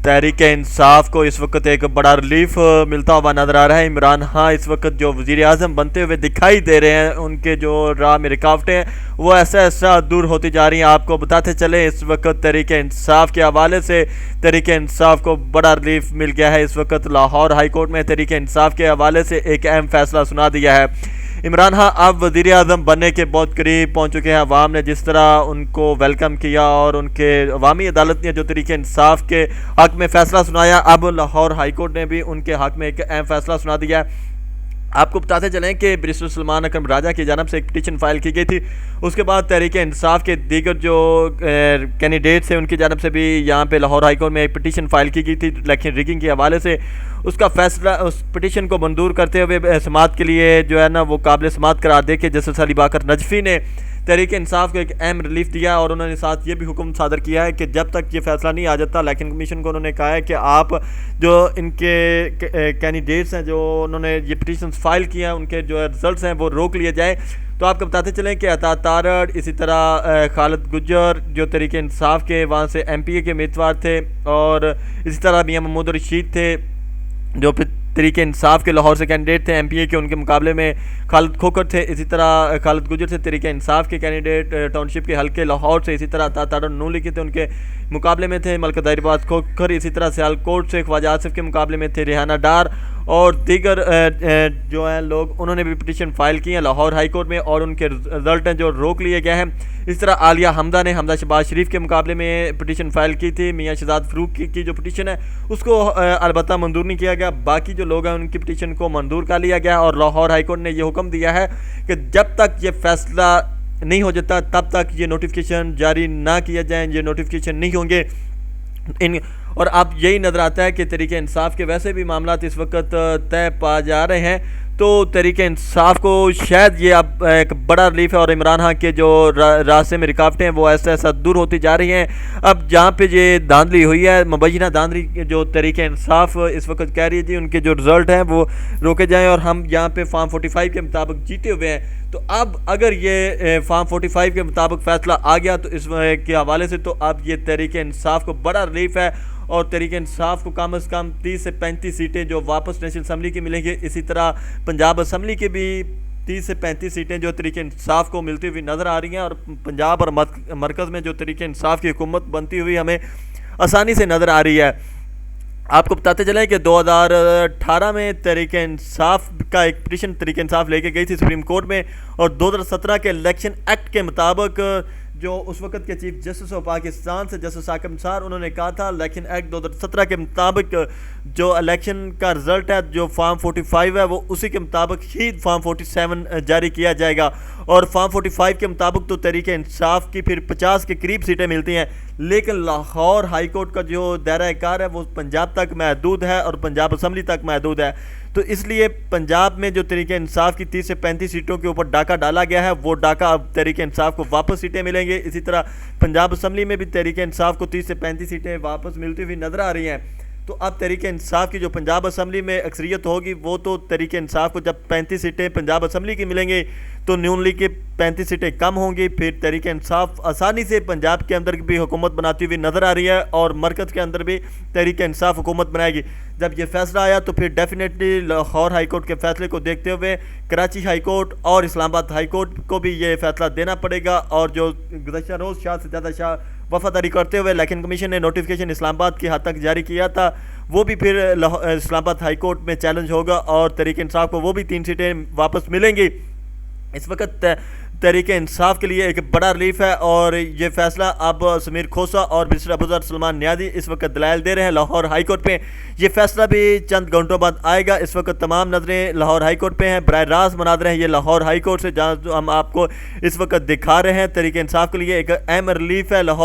تحریک انصاف کو اس وقت ایک بڑا ریلیف ملتا ہوا نظر آ رہا ہے۔ عمران خان اس وقت جو وزیر اعظم بنتے ہوئے دکھائی دے رہے ہیں، ان کے جو راہ میں رکاوٹیں ہیں وہ ایسا دور ہوتی جا رہی ہیں۔ آپ کو بتاتے چلیں اس وقت تحریک انصاف کے حوالے سے تحریک انصاف کو بڑا ریلیف مل گیا ہے۔ اس وقت لاہور ہائی کورٹ میں تحریک انصاف کے حوالے سے ایک اہم فیصلہ سنا دیا ہے۔ عمران خان اب وزیر اعظم بننے کے بہت قریب پہنچ چکے ہیں۔ عوام نے جس طرح ان کو ویلکم کیا اور ان کے عوامی عدالت نے جو تحریک انصاف کے حق میں فیصلہ سنایا، اب لاہور ہائی کورٹ نے بھی ان کے حق میں ایک اہم فیصلہ سنا دیا ہے۔ آپ کو بتاتے چلیں کہ بیرسٹر سلمان اکرم راجہ کی جانب سے ایک پٹیشن فائل کی گئی تھی، اس کے بعد تحریک انصاف کے دیگر جو کینڈیڈیٹس ہیں ان کی جانب سے بھی یہاں پہ لاہور ہائی کورٹ میں ایک پٹیشن فائل کی گئی تھی الیکشن ریگنگ کے حوالے سے۔ اس کا فیصلہ، اس پٹیشن کو منظور کرتے ہوئے سماعت کے لیے جو ہے نا وہ قابل سماعت قرار دے کے جسٹس علی باقر نجفی نے تحریک انصاف کو ایک اہم ریلیف دیا، اور انہوں نے ساتھ یہ بھی حکم صادر کیا ہے کہ جب تک یہ فیصلہ نہیں آ جاتا، الیکشن کمیشن کو انہوں نے کہا ہے کہ آپ جو ان کے کینڈیڈیٹس ہیں جو انہوں نے یہ پٹیشنز فائل کیا ہیں، ان کے جو رزلٹس ہیں وہ روک لیے جائیں۔ تو آپ کو بتاتے چلیں کہ عطا تارڑ، اسی طرح خالد گجر جو تحریک انصاف کے وہاں سے ایم پی اے کے امیدوار تھے، اور اسی طرح میاں محمود رشید تھے جو تحریک انصاف کے لاہور سے کینڈیڈیٹ تھے ایم پی اے کے، ان کے مقابلے میں خالد کھوکر تھے، اسی طرح خالد گجر سے تحریک انصاف کے کینڈیڈیٹ ٹاؤن شپ کے حلقے لاہور سے، اسی طرح عطا تارڑ نون لیگ کے تھے، ان کے مقابلے میں تھے ملکہ دائرباز کھوکر، اسی طرح سیالکوٹ سے خواجہ آصف کے مقابلے میں تھے ریحانہ ڈار، اور دیگر جو ہیں لوگ انہوں نے بھی پٹیشن فائل کی ہیں لاہور ہائی کورٹ میں، اور ان کے رزلٹ ہیں جو روک لیے گئے ہیں۔ اس طرح عالیہ حمدہ نے حمدہ شہباز شریف کے مقابلے میں پٹیشن فائل کی تھی، میاں شہزاد فاروق کی جو پٹیشن ہے اس کو البتہ منظور نہیں کیا گیا، باقی جو لوگ ہیں ان کی پٹیشن کو منظور کر لیا گیا، اور لاہور ہائی کورٹ نے یہ حکم دیا ہے کہ جب تک یہ فیصلہ نہیں ہو جاتا تب تک یہ نوٹیفیکیشن جاری نہ کیا جائیں، یہ نوٹیفیکیشن نہیں ہوں گے اور اب یہی نظر آتا ہے کہ تحریک انصاف کے ویسے بھی معاملات اس وقت طے پا جا رہے ہیں، تو تحریک انصاف کو شاید یہ اب ایک بڑا ریلیف ہے، اور عمران خان کے جو راستے میں رکاوٹیں ہیں وہ ایسا دور ہوتی جا رہی ہیں۔ اب جہاں پہ یہ دھاندلی ہوئی ہے، مبینہ دھاندلی جو تحریک انصاف اس وقت کہہ رہی ہے جی ان کے جو رزلٹ ہیں وہ روکے جائیں، اور ہم یہاں پہ فارم 45 کے مطابق جیتے ہوئے ہیں، تو اب اگر یہ فارم 45 کے مطابق فیصلہ آ گیا تو اس کے حوالے سے تو اب یہ تحریک انصاف کو بڑا ریلیف ہے، اور تحریک انصاف کو کم از کم 30 سے 35 سیٹیں جو واپس نیشنل اسمبلی کی ملیں گی، اسی طرح پنجاب اسمبلی کے بھی 30 سے 35 سیٹیں جو تحریک انصاف کو ملتی ہوئی نظر آ رہی ہیں، اور پنجاب اور مرکز میں جو تحریک انصاف کی حکومت بنتی ہوئی ہمیں آسانی سے نظر آ رہی ہے۔ آپ کو بتاتے چلیں کہ 2018 میں تحریک انصاف کا ایک پٹیشن تحریک انصاف لے کے گئی تھی سپریم کورٹ میں، اور 2017 کے الیکشن ایکٹ کے مطابق جو اس وقت کے چیف جسٹس آف پاکستان سے جسٹس ثاقب نثار، انہوں نے کہا تھا الیکشن ایکٹ 2017 کے مطابق جو الیکشن کا رزلٹ ہے جو فارم 45 ہے وہ اسی کے مطابق ہی فارم 47 جاری کیا جائے گا، اور فارم 45 کے مطابق تو تحریک انصاف کی پھر 50 کے قریب سیٹیں ملتی ہیں، لیکن لاہور ہائی کورٹ کا جو دائرہ کار ہے وہ پنجاب تک محدود ہے اور پنجاب اسمبلی تک محدود ہے، تو اس لیے پنجاب میں جو تحریک انصاف کی 30 سے 35 سیٹوں کے اوپر ڈاکہ ڈالا گیا ہے، وہ ڈاکہ اب تحریک انصاف کو واپس سیٹیں ملیں گے۔ اسی طرح پنجاب اسمبلی میں بھی تحریک انصاف کو 30 سے 35 سیٹیں واپس ملتی ہوئی نظر آ رہی ہیں، تو اب تحریک انصاف کی جو پنجاب اسمبلی میں اکثریت ہوگی وہ تو تحریک انصاف کو جب 35 سیٹیں پنجاب اسمبلی کی ملیں گی تو نون لیگ کی 35 سیٹیں کم ہوں گی، پھر تحریک انصاف آسانی سے پنجاب کے اندر بھی حکومت بناتی ہوئی نظر آ رہی ہے، اور مرکز کے اندر بھی تحریک انصاف حکومت بنائے گی۔ جب یہ فیصلہ آیا تو پھر ڈیفینیٹلی لاہور ہائی کورٹ کے فیصلے کو دیکھتے ہوئے کراچی ہائی کورٹ اور اسلام آباد ہائی کورٹ کو بھی یہ فیصلہ دینا پڑے گا، اور جو گزشتہ روز شاہ سے زیادہ شاہ وفاداری کرتے ہوئے الیکشن کمیشن نے نوٹیفیکیشن اسلام آباد کی حد تک جاری کیا تھا، وہ بھی پھر اسلام آباد ہائی کورٹ میں چیلنج ہوگا، اور تحریک انصاف کو وہ بھی 3 سیٹیں واپس ملیں گی۔ اس وقت تحریک انصاف کے لیے ایک بڑا ریلیف ہے، اور یہ فیصلہ اب سمیر کھوسہ اور بیرسٹر ابوذر سلمان نیازی اس وقت دلائل دے رہے ہیں لاہور ہائی کورٹ پہ، یہ فیصلہ بھی چند گھنٹوں بعد آئے گا۔ اس وقت تمام نظریں لاہور ہائی کورٹ پہ ہیں، براہ راست مناظرے ہیں یہ لاہور ہائی کورٹ سے، جہاں ہم آپ کو اس وقت دکھا رہے ہیں۔ تحریک انصاف کے لیے ایک اہم ریلیف ہے لاہور